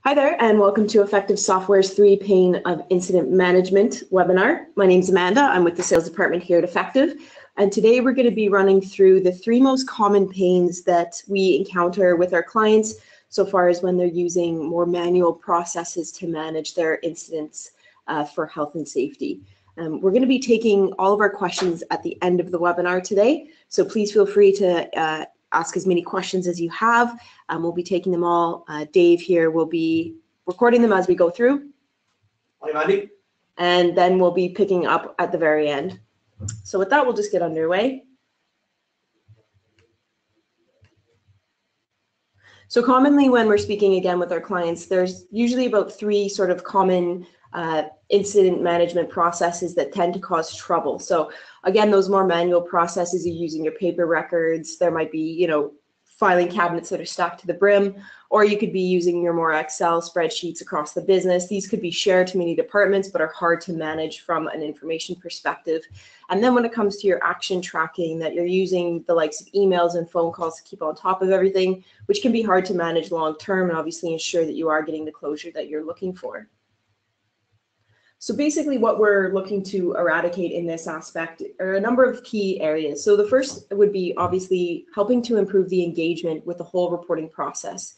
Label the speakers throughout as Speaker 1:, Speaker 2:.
Speaker 1: Hi there, and welcome to Effective Software's 3-Pane of Incident Management webinar. My name is Amanda. I'm with the sales department here at Effective, and today we're going to be running through the 3 most common pains that we encounter with our clients so far as when they're using more manual processes to manage their incidents for health and safety. We're going to be taking all of our questions at the end of the webinar today, so please feel free to ask as many questions as you have. We'll be taking them all. Dave here will be recording them as we go through.
Speaker 2: Hi, Mandy.
Speaker 1: And then we'll be picking up at the very end. So with that, we'll just get underway. So commonly when we're speaking again with our clients, there's usually about 3 sort of common incident management processes that tend to cause trouble. So again, those more manual processes, you're using your paper records. There might be, filing cabinets that are stacked to the brim, or you could be using your more Excel spreadsheets across the business. These could be shared to many departments, but are hard to manage from an information perspective. And then when it comes to your action tracking, that you're using the likes of emails and phone calls to keep on top of everything, which can be hard to manage long term and obviously ensure that you are getting the closure that you're looking for. So basically what we're looking to eradicate in this aspect are a number of key areas. So the first would be obviously helping to improve the engagement with the whole reporting process.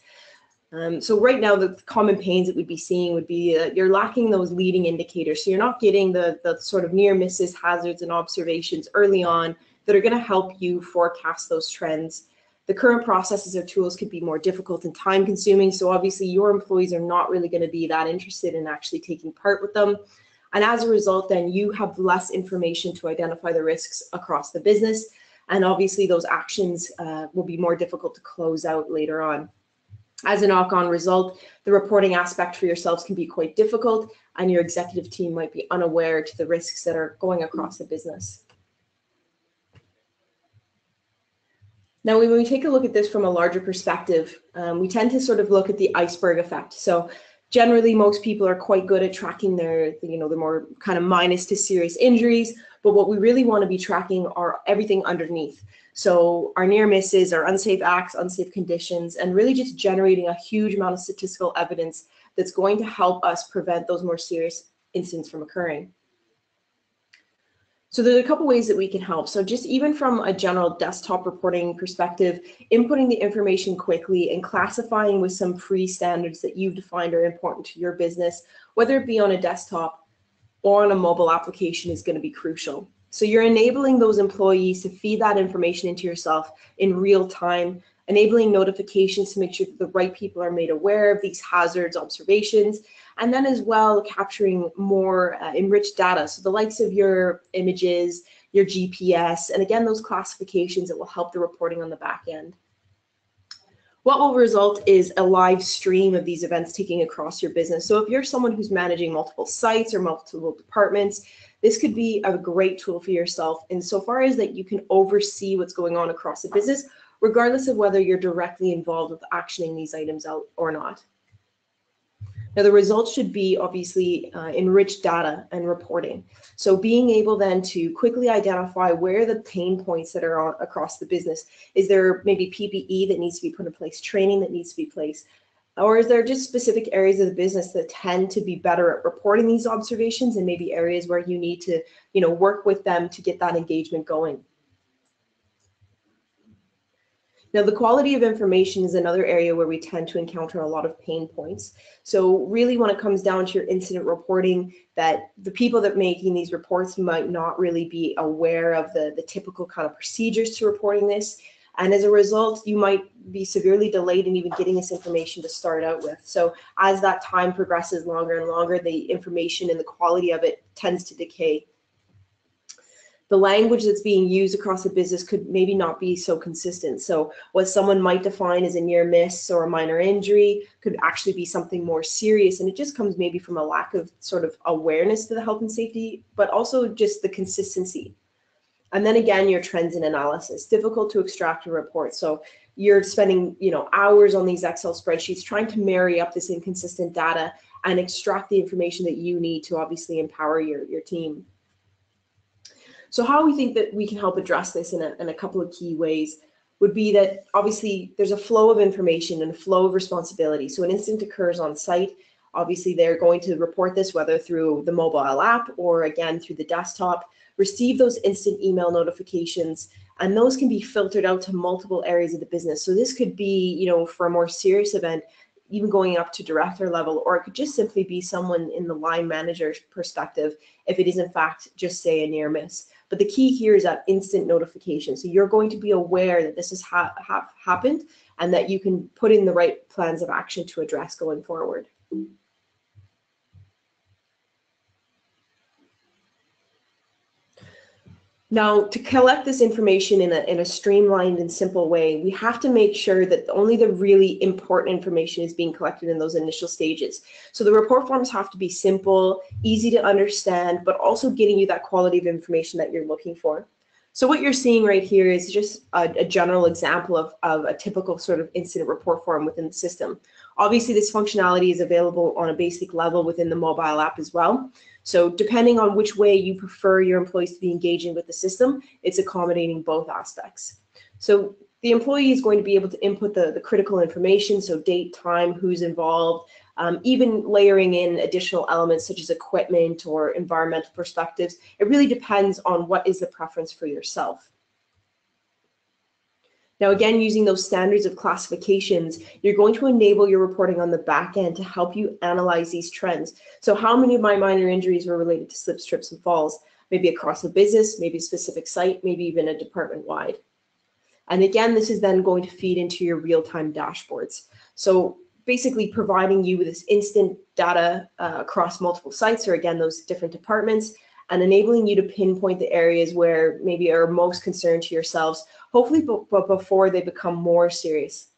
Speaker 1: So right now the common pains that we'd be seeing would be you're lacking those leading indicators. So you're not getting the sort of near misses, hazards, and observations early on that are going to help you forecast those trends. The current processes or tools could be more difficult and time consuming. So obviously your employees are not really going to be that interested in actually taking part with them. And as a result, then you have less information to identify the risks across the business. And obviously those actions will be more difficult to close out later on. As a knock-on result, the reporting aspect for yourselves can be quite difficult, and your executive team might be unaware to the risks that are going across the business. Now, when we take a look at this from a larger perspective, we tend to sort of look at the iceberg effect. So generally, most people are quite good at tracking their, the more kind of minus to serious injuries, but what we really want to be tracking are everything underneath. So our near misses, our unsafe acts, unsafe conditions, and really just generating a huge amount of statistical evidence that's going to help us prevent those more serious incidents from occurring. So there's a couple ways that we can help. So just even from a general desktop reporting perspective, inputting the information quickly and classifying with some free standards that you've defined are important to your business, whether it be on a desktop or on a mobile application, is going to be crucial. So you're enabling those employees to feed that information into yourself in real time, enabling notifications to make sure that the right people are made aware of these hazards, observations, and then as well capturing more enriched data. So the likes of your images, your GPS, and again, those classifications that will help the reporting on the back end. What will result is a live stream of these events taking across your business. So if you're someone who's managing multiple sites or multiple departments, this could be a great tool for yourself insofar as that you can oversee what's going on across the business, regardless of whether you're directly involved with actioning these items out or not. Now, the results should be obviously enriched data and reporting. So being able then to quickly identify where the pain points that are across the business. Is there maybe PPE that needs to be put in place, training that needs to be placed? Or is there just specific areas of the business that tend to be better at reporting these observations and maybe areas where you need to, work with them to get that engagement going? Now, the quality of information is another area where we tend to encounter a lot of pain points. So really when it comes down to your incident reporting, that the people that are making these reports might not really be aware of the typical kind of procedures to reporting this. And as a result, you might be severely delayed in even getting this information to start out with. So as that time progresses longer and longer, the information and the quality of it tends to decay. The language that's being used across the business could maybe not be so consistent. So what someone might define as a near miss or a minor injury could actually be something more serious. And it just comes maybe from a lack of sort of awareness to the health and safety, but also just the consistency. And then again, your trends and analysis, difficult to extract a report. So you're spending, hours on these Excel spreadsheets trying to marry up this inconsistent data and extract the information that you need to obviously empower your team. So how we think that we can help address this in a couple of key ways. would be that obviously there's a flow of information and a flow of responsibility. So an incident occurs on site. Obviously, they're going to report this whether through the mobile app or again through the desktop, receive those instant email notifications, and those can be filtered out to multiple areas of the business. So this could be, you know, for a more serious event, even going up to director level, or it could just simply be someone in the line manager's perspective if it is in fact just say a near miss. But the key here is that instant notification. So you're going to be aware that this has happened and that you can put in the right plans of action to address going forward. Now, to collect this information in a streamlined and simple way, we have to make sure that only the really important information is being collected in those initial stages. So the report forms have to be simple, easy to understand, but also getting you that quality of information that you're looking for. So what you're seeing right here is just a general example of a typical sort of incident report form within the system. Obviously, this functionality is available on a basic level within the mobile app as well. So depending on which way you prefer your employees to be engaging with the system, it's accommodating both aspects. So the employee is going to be able to input the critical information, so date, time, who's involved, even layering in additional elements such as equipment or environmental perspectives. It really depends on what is the preference for yourself. Now, again, using those standards of classifications, you're going to enable your reporting on the back end to help you analyze these trends. So how many of my minor injuries were related to slips, trips, and falls? Maybe across the business, maybe a specific site, maybe even a department-wide. And again, this is then going to feed into your real-time dashboards. So basically providing you with this instant data across multiple sites, or again, those different departments, and enabling you to pinpoint the areas where maybe are most concerned to yourselves, hopefully before they become more serious.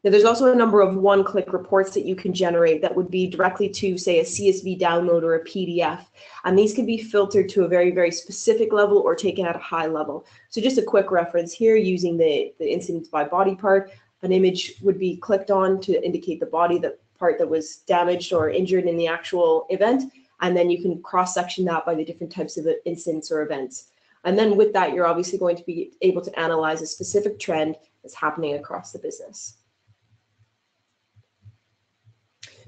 Speaker 1: Now, there's also a number of one-click reports that you can generate that would be directly to, say, a CSV download or a PDF. And these can be filtered to a very, very specific level or taken at a high level. So just a quick reference here, using the incidents by body part, an image would be clicked on to indicate the body, the part that was damaged or injured in the actual event. And then you can cross-section that by the different types of incidents or events. And then with that, you're obviously going to be able to analyze a specific trend that's happening across the business.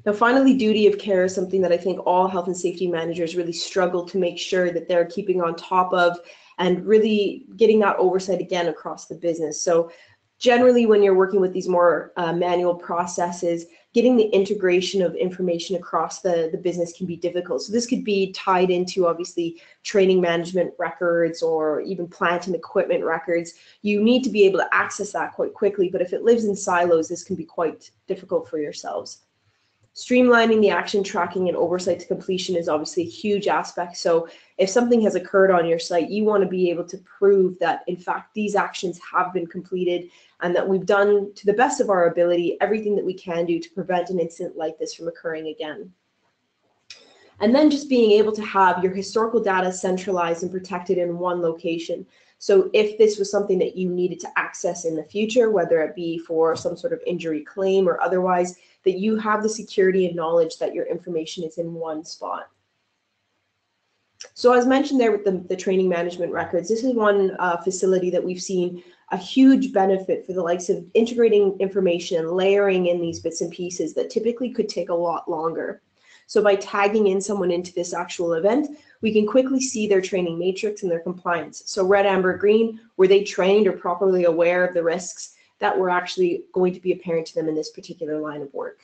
Speaker 1: Now, finally, duty of care is something that I think all health and safety managers really struggle to make sure that they're keeping on top of and really getting that oversight again across the business. So generally, when you're working with these more manual processes, getting the integration of information across the business can be difficult. So this could be tied into, obviously, training management records or even plant and equipment records. You need to be able to access that quite quickly, but if it lives in silos, this can be quite difficult for yourselves. Streamlining the action tracking and oversight to completion is obviously a huge aspect. So if something has occurred on your site, you want to be able to prove that, in fact, these actions have been completed and that we've done, to the best of our ability, everything that we can do to prevent an incident like this from occurring again. And then just being able to have your historical data centralized and protected in one location. So if this was something that you needed to access in the future, whether it be for some sort of injury claim or otherwise, that you have the security and knowledge that your information is in one spot. So as mentioned there with the training management records, this is one facility that we've seen a huge benefit for the likes of integrating information and layering in these bits and pieces that typically could take a lot longer. So by tagging in someone into this actual event, we can quickly see their training matrix and their compliance. So red, amber, green, were they trained or properly aware of the risks that were actually going to be apparent to them in this particular line of work?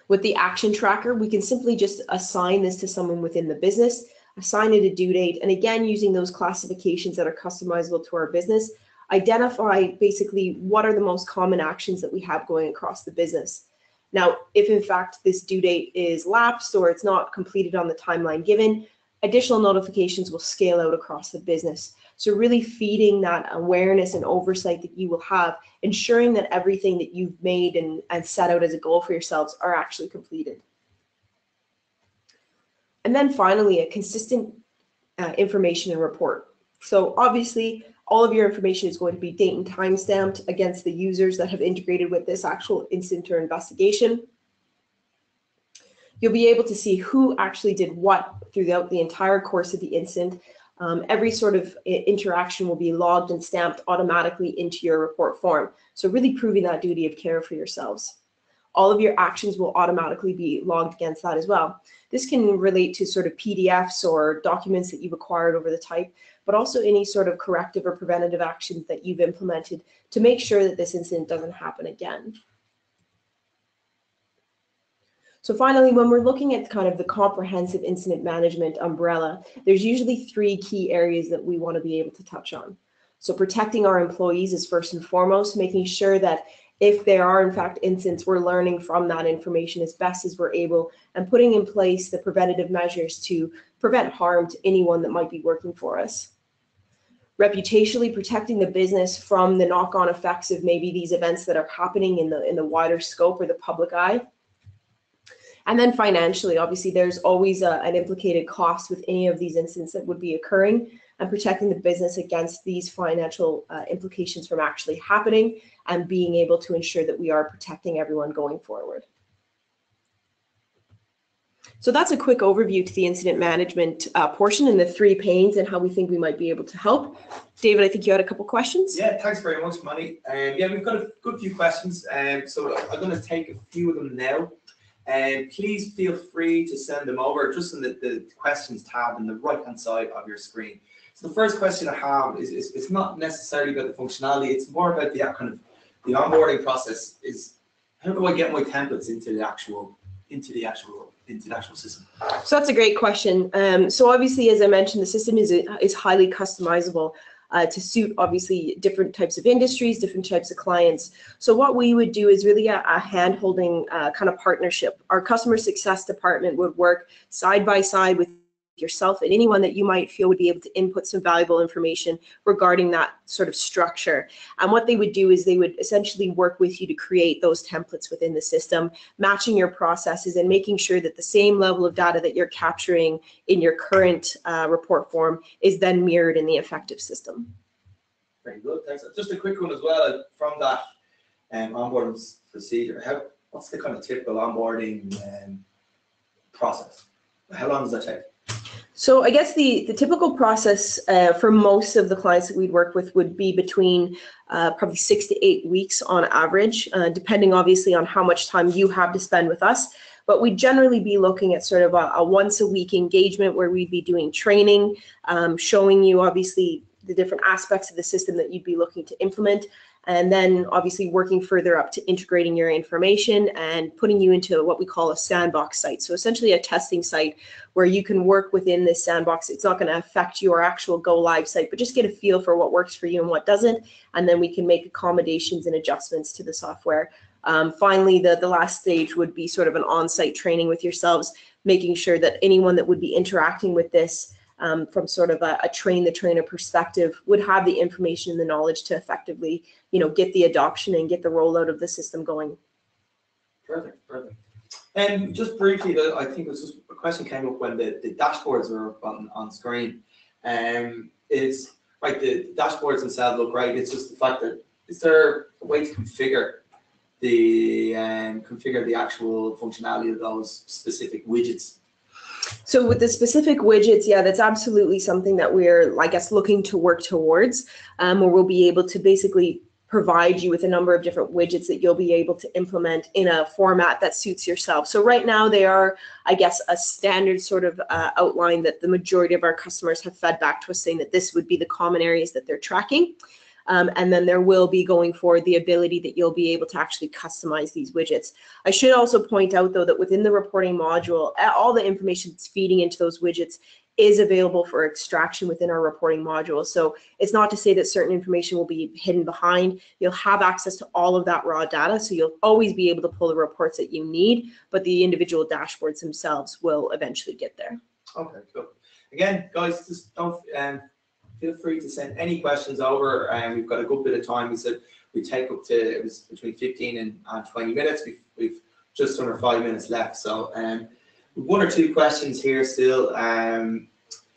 Speaker 1: With the action tracker, we can simply just assign this to someone within the business, assign it a due date, and again, using those classifications that are customizable to our business, identify basically what are the most common actions that we have going across the business. Now, if in fact this due date is lapsed or it's not completed on the timeline given, additional notifications will scale out across the business. So really feeding that awareness and oversight that you will have, ensuring that everything that you've made and set out as a goal for yourselves are actually completed. And then finally, a consistent information and report. So obviously, all of your information is going to be date and time stamped against the users that have integrated with this actual incident or investigation. You'll be able to see who actually did what throughout the entire course of the incident. Every sort of interaction will be logged and stamped automatically into your report form. So really proving that duty of care for yourselves. All of your actions will automatically be logged against that as well. This can relate to sort of PDFs or documents that you've acquired over the type, but also any sort of corrective or preventative actions that you've implemented to make sure that this incident doesn't happen again. So finally, when we're looking at kind of the comprehensive incident management umbrella, there's usually 3 key areas that we want to be able to touch on. So protecting our employees is first and foremost, making sure that if there are in fact incidents, we're learning from that information as best as we're able and putting in place the preventative measures to prevent harm to anyone that might be working for us. Reputationally protecting the business from the knock-on effects of maybe these events that are happening in the wider scope or the public eye. And then financially, obviously, there's always an implicated cost with any of these incidents that would be occurring, and protecting the business against these financial implications from actually happening and being able to ensure that we are protecting everyone going forward. So that's a quick overview to the incident management portion and the 3 panes and how we think we might be able to help. David, I think you had a couple questions.
Speaker 2: Yeah, thanks very much, Manny. Yeah, we've got a good few questions, so I'm going to take a few of them now. Please feel free to send them over just in the questions tab on the right-hand side of your screen. So the first question I have is it's not necessarily about the functionality, it's more about the kind of the onboarding process. Is how do I get my templates into the actual system?
Speaker 1: So that's a great question. So obviously, as I mentioned, the system is highly customizable to suit obviously different types of industries, different types of clients. So what we would do is really a hand-holding kind of partnership. Our customer success department would work side by side with yourself and anyone that you might feel would be able to input some valuable information regarding that sort of structure. And what they would do is they would essentially work with you to create those templates within the system, matching your processes and making sure that the same level of data that you're capturing in your current report form is then mirrored in the effective system.
Speaker 2: Very good, thanks. Just a quick one as well from that onboarding procedure. What's the kind of typical onboarding process? How long does that take?
Speaker 1: So I guess the typical process for most of the clients that we'd work with would be between probably 6 to 8 weeks on average, depending obviously on how much time you have to spend with us. But we'd generally be looking at sort of a once-a-week engagement where we'd be doing training, showing you obviously the different aspects of the system that you'd be looking to implement, and then obviously working further up to integrating your information and putting you into what we call a sandbox site. So essentially a testing site where you can work within this sandbox. It's not going to affect your actual go live site, but just get a feel for what works for you and what doesn't, and then we can make accommodations and adjustments to the software. Finally, the last stage would be sort of an on-site training with yourselves, making sure that anyone that would be interacting with this from sort of a train the trainer perspective would have the information and the knowledge to effectively, get the adoption and get the rollout of the system going.
Speaker 2: Perfect, perfect. And just briefly, I think it was just a question came up when the dashboards were on screen. Is right, the dashboards themselves look great. It's just the fact that is there a way to configure the actual functionality of those specific widgets?
Speaker 1: So with the specific widgets, yeah, that's absolutely something that we're, I guess, looking to work towards, where we'll be able to basically provide you with a number of different widgets that you'll be able to implement in a format that suits yourself. So right now they are, I guess, a standard sort of outline that the majority of our customers have fed back to us saying that this would be the common areas that they're tracking. And then there will be going forward the ability that you'll be able to actually customize these widgets. I should also point out, though, that within the reporting module, all the information that's feeding into those widgets is available for extraction within our reporting module. So it's not to say that certain information will be hidden behind. You'll have access to all of that raw data, so you'll always be able to pull the reports that you need, but the individual dashboards themselves will eventually get there.
Speaker 2: Okay, cool. Again, guys, just don't feel free to send any questions over, and we've got a good bit of time. We said we take up to, it was between 15 and 20 minutes. We've just under 5 minutes left, so one or two questions here still.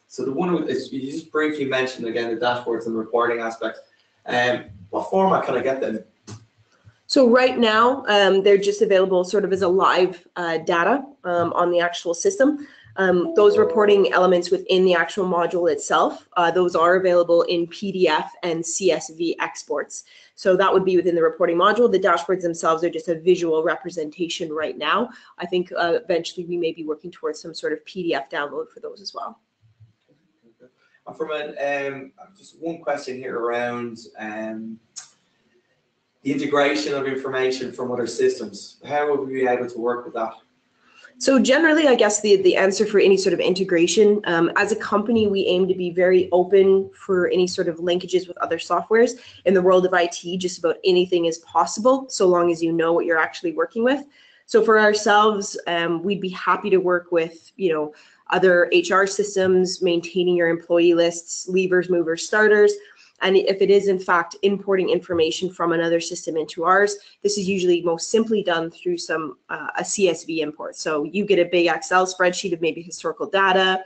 Speaker 2: So the one is, you just briefly mentioned again the dashboards and the reporting aspect. What format can I get them in?
Speaker 1: So right now they're just available sort of as a live data on the actual system. Those reporting elements within the actual module itself, those are available in PDF and CSV exports. So that would be within the reporting module. The dashboards themselves are just a visual representation right now. I think eventually we may be working towards some sort of PDF download for those as well.
Speaker 2: From just one question here around the integration of information from other systems. How will we be able to work with that?
Speaker 1: So generally, I guess the answer for any sort of integration, as a company, we aim to be very open for any sort of linkages with other softwares. In the world of IT, just about anything is possible, so long as you know what you're actually working with. So for ourselves, we'd be happy to work with, other HR systems, maintaining your employee lists, leavers, movers, starters. And if it is in fact importing information from another system into ours, this is usually most simply done through a CSV import. So you get a big Excel spreadsheet of maybe historical data,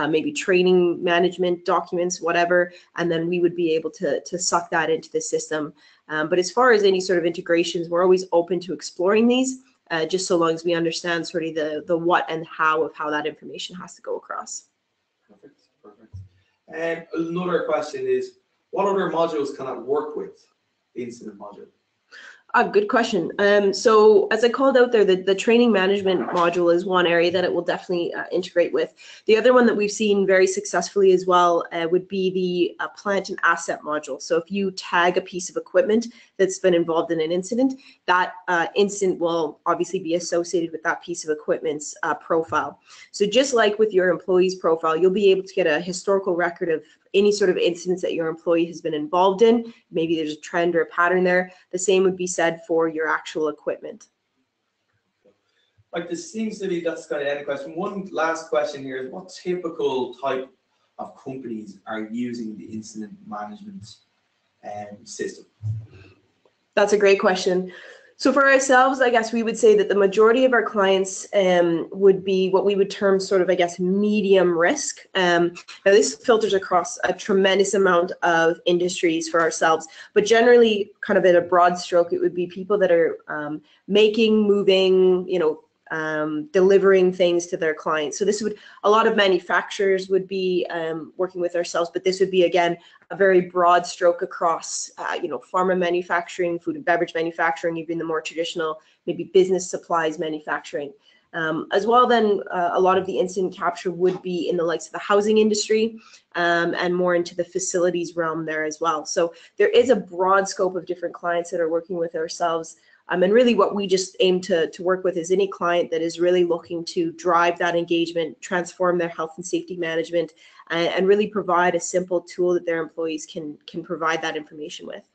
Speaker 1: maybe training management documents, whatever, and then we would be able to suck that into the system. But as far as any sort of integrations, we're always open to exploring these, just so long as we understand sort of the what and how of how that information has to go across.
Speaker 2: Perfect, perfect. And another question is, what other modules can I work with the incident module?
Speaker 1: Good question. So as I called out there, the training management module is one area that it will definitely integrate with. The other one that we've seen very successfully as well would be the plant and asset module. So if you tag a piece of equipment that's been involved in an incident, that incident will obviously be associated with that piece of equipment's profile. So just like with your employee's profile, you'll be able to get a historical record of any sort of incidents that your employee has been involved in. Maybe there's a trend or a pattern there. The same would be said for your actual equipment.
Speaker 2: Like, this seems to be, that's kind of the end question. One last question here is, what typical type of companies are using the incident management system?
Speaker 1: That's a great question. So for ourselves, I guess we would say that the majority of our clients would be what we would term sort of, I guess, medium risk. Now this filters across a tremendous amount of industries for ourselves, but generally kind of at a broad stroke, it would be people that are making, moving, delivering things to their clients. So this would, a lot of manufacturers would be working with ourselves, but this would be, again, a very broad stroke across, pharma manufacturing, food and beverage manufacturing, even the more traditional, maybe business supplies manufacturing. As well, then a lot of the incident capture would be in the likes of the housing industry and more into the facilities realm there as well. So there is a broad scope of different clients that are working with ourselves. And really what we just aim to work with is any client that is really looking to drive that engagement, transform their health and safety management, and really provide a simple tool that their employees can provide that information with.